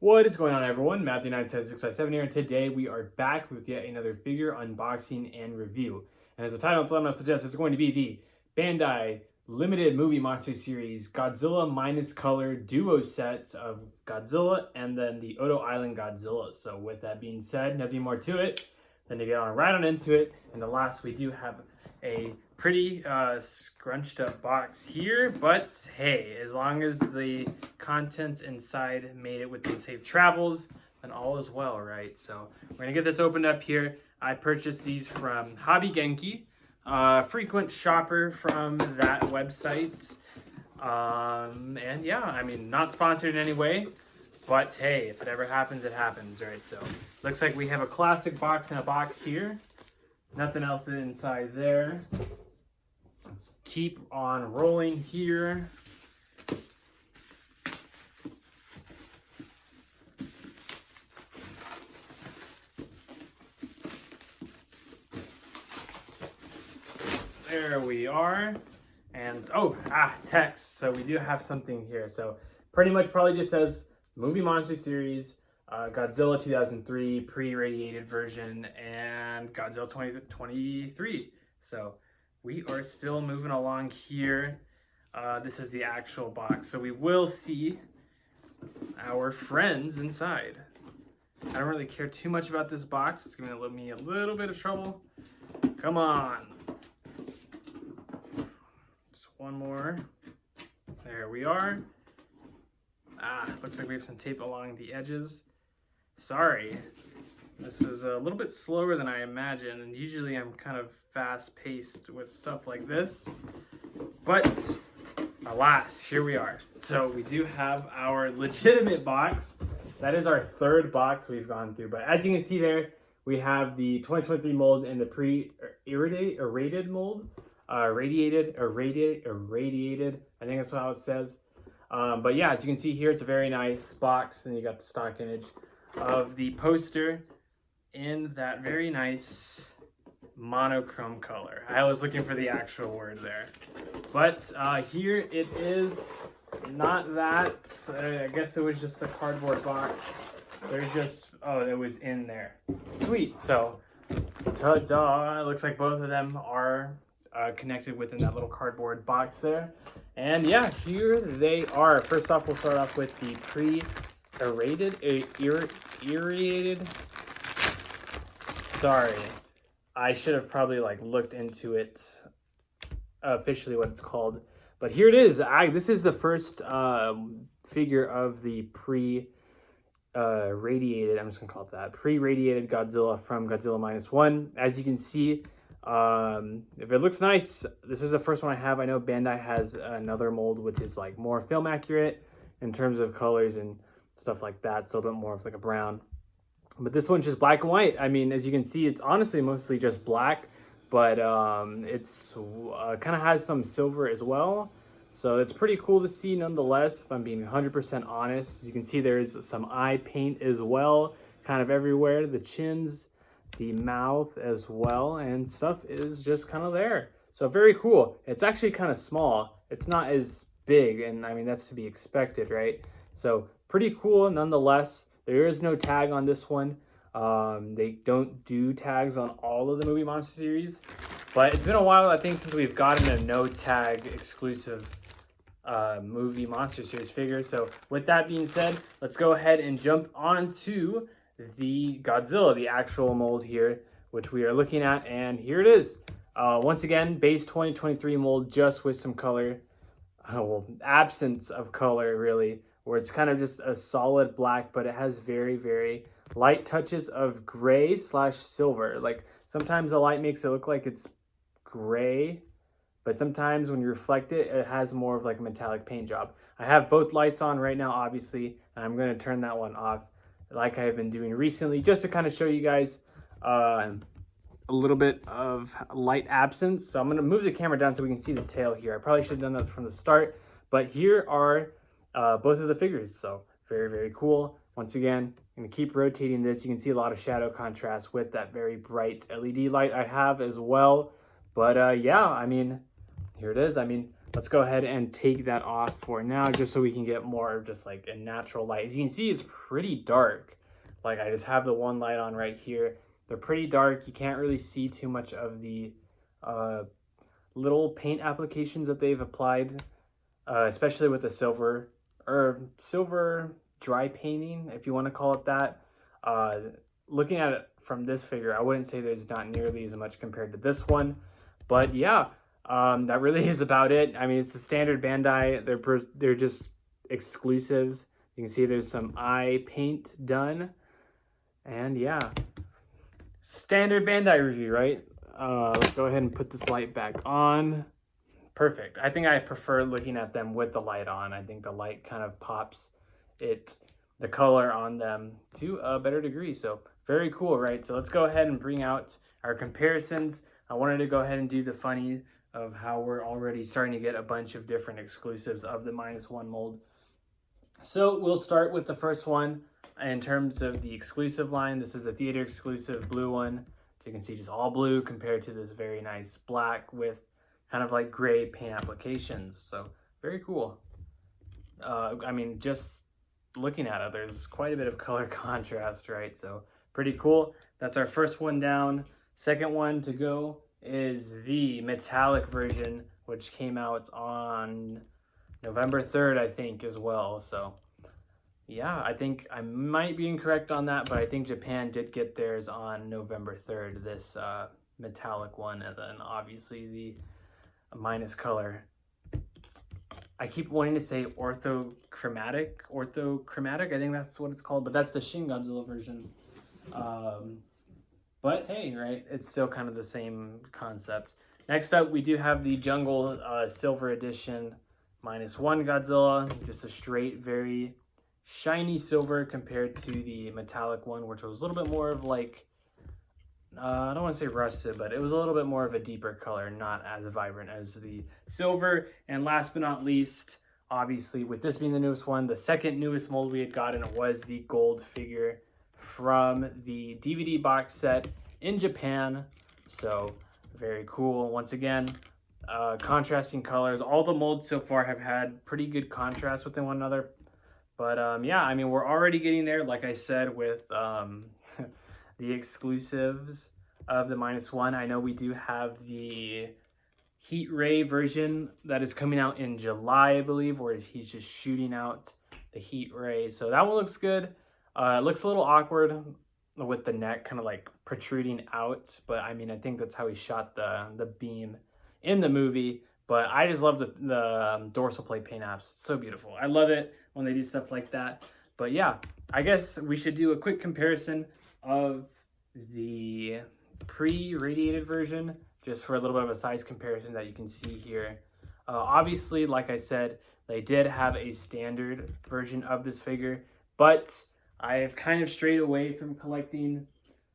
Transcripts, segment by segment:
What is going on, everyone? Matthew910657 here, and today we are back with yet another figure unboxing and review. And as the title and thumbnail suggests, it's going to be the Bandai Limited Movie Monster Series Godzilla Minus Color Duo Sets of Godzilla and then the Odo Island Godzilla. So with that being said, nothing more to it than to get on right on into it. And the last, we do have a pretty scrunched up box here, but hey, as long as the contents inside made it within safe travels, then all is well, right? So we're gonna get this opened up here. I purchased these from Hobby Genki, frequent shopper from that website. And yeah, I mean, not sponsored in any way, but hey, if it ever happens, it happens, right? So looks like we have a classic box in a box here. Nothing else inside there. Let's keep on rolling here. There we are. And text. So we do have something here. So pretty much probably just says Movie Monster Series, Godzilla 2003 pre-radiated version, and Godzilla 2023. So we are still moving along here. This is the actual box. So we will see our friends inside. I don't really care too much about this box. It's going to give me a little bit of trouble. Come on. Just one more. There we are. Looks like we have some tape along the edges. Sorry, this is a little bit slower than I imagine, and usually I'm kind of fast-paced with stuff like this, but alas, here we are. So we do have our legitimate box. That is our third box we've gone through, but as you can see there, we have the 2023 mold and the pre-irradiated mold, irradiated, I think that's how it says. But yeah, as you can see here, it's a very nice box, and you got the stock image of the poster in that very nice monochrome color. I was looking for the actual word there. But here it is. Not that. I guess it was just a cardboard box. There's just, it was in there. Sweet. So, ta-da. It looks like both of them are connected within that little cardboard box there. And yeah, here they are. First off, we'll start off with the irradiated. Sorry, I should have probably looked into it officially what it's called. But here it is. This is the first figure of the pre-radiated. I'm just gonna call it that. Pre-radiated Godzilla from Godzilla Minus One. As you can see, if it looks nice, this is the first one I have. I know Bandai has another mold which is more film accurate in terms of colors and stuff like that. It's a little bit more of a brown. But this one's just black and white. I mean, as you can see, it's honestly mostly just black, but it's kind of has some silver as well. So it's pretty cool to see nonetheless, if I'm being 100% honest. As you can see, there's some eye paint as well, kind of everywhere. The chins, the mouth as well, and stuff is just kind of there. So very cool. It's actually kind of small. It's not as big, and I mean, that's to be expected, right? So pretty cool nonetheless. There is no tag on this one. They don't do tags on all of the Movie Monster series, but it's been a while, I think, since we've gotten a no tag exclusive Movie Monster series figure. So with that being said, let's go ahead and jump onto the Godzilla, the actual mold here, which we are looking at, and here it is. Once again, base 2023 mold, just with some color, absence of color really, where it's kind of just a solid black, but it has very, very light touches of gray / silver. Sometimes the light makes it look like it's gray, but sometimes when you reflect it, it has more of a metallic paint job. I have both lights on right now, obviously, and I'm going to turn that one off like I've been doing recently, just to kind of show you guys a little bit of light absence. So I'm going to move the camera down so we can see the tail here. I probably should have done that from the start, but here are both of the figures. So very, very cool. Once again, I'm going to keep rotating this. You can see a lot of shadow contrast with that very bright LED light I have as well. But yeah, I mean, here it is. I mean, let's go ahead and take that off for now, just so we can get more of just like a natural light. As you can see, it's pretty dark. Like, I just have the one light on right here. They're pretty dark. You can't really see too much of the little paint applications that they've applied, especially with the silver dry painting, if you want to call it that. Looking at it from this figure, I wouldn't say there's not nearly as much compared to this one, but yeah, that really is about it. I mean, it's the standard Bandai. They're just exclusives. You can see there's some eye paint done, and yeah, standard Bandai review, right? Let's go ahead and put this light back on. Perfect. I think I prefer looking at them with the light on. I think the light kind of pops the color on them to a better degree. So very cool, right? So let's go ahead and bring out our comparisons. I wanted to go ahead and do the funny of how we're already starting to get a bunch of different exclusives of the -1 mold. So we'll start with the first one in terms of the exclusive line. This is a theater exclusive blue one. So you can see just all blue compared to this very nice black with kind of like gray paint applications. So very cool. I mean, just looking at it, there's quite a bit of color contrast, right? So pretty cool. That's our first one down. Second one to go is the metallic version, which came out on November 3rd, I think, as well. So yeah, I think I might be incorrect on that, but I think Japan did get theirs on November 3rd, this metallic one, and then obviously the minus color. I keep wanting to say orthochromatic, I think that's what it's called, but that's the Shin Godzilla version. But hey, right, it's still kind of the same concept. Next up, we do have the Jungle Silver Edition -1 Godzilla, just a straight, very shiny silver compared to the metallic one, which was a little bit more of like, I don't want to say rusted, but it was a little bit more of a deeper color, not as vibrant as the silver. And last but not least, obviously, with this being the newest one, the second newest mold we had gotten was the gold figure from the DVD box set in Japan. So very cool. Once again, contrasting colors. All the molds so far have had pretty good contrast within one another. But yeah, I mean, we're already getting there, like I said, with the exclusives of the -1. I know we do have the Heat Ray version that is coming out in July, I believe, where he's just shooting out the Heat Ray. So that one looks good. It looks a little awkward with the neck kind of like protruding out, but I mean, I think that's how he shot the beam in the movie. But I just love the dorsal plate paint apps. It's so beautiful. I love it when they do stuff like that. But yeah, I guess we should do a quick comparison of the pre-radiated version, just for a little bit of a size comparison that you can see here. Obviously, like I said, they did have a standard version of this figure, but I've kind of strayed away from collecting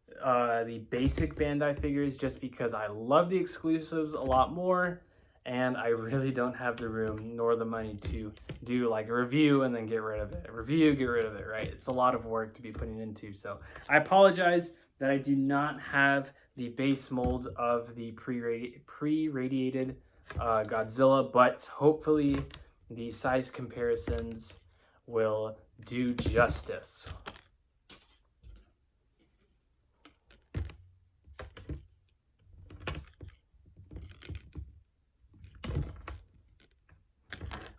the basic Bandai figures just because I love the exclusives a lot more, and I really don't have the room nor the money to do like a review and then get rid of it. Review, get rid of it, right? It's a lot of work to be putting into. So I apologize that I do not have the base mold of the pre-radiated Godzilla, but hopefully the size comparisons will do justice.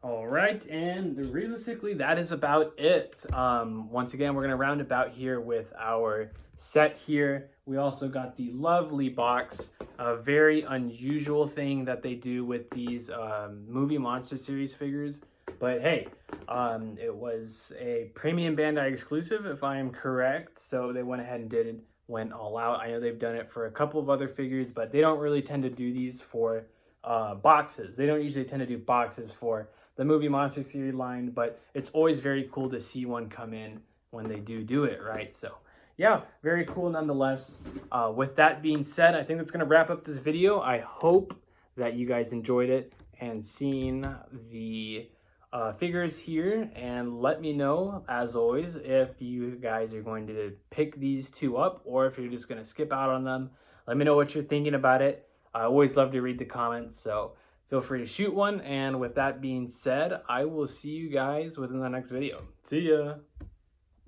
All right, and realistically, that is about it. Once again, we're gonna round about here with our set here. We also got the lovely box, a very unusual thing that they do with these movie monster series figures. But hey, it was a premium Bandai exclusive, if I am correct. So they went ahead and went all out. I know they've done it for a couple of other figures, but they don't really tend to do these for boxes. They don't usually tend to do boxes for the movie monster series line, but it's always very cool to see one come in when they do it, right? So yeah, very cool nonetheless. With that being said, I think that's going to wrap up this video. I hope that you guys enjoyed it and seeing the figures here, and let me know, as always, if you guys are going to pick these two up or if you're just going to skip out on them. Let me know what you're thinking about it. I always love to read the comments, so feel free to shoot one. And with that being said, I will see you guys within the next video. See ya!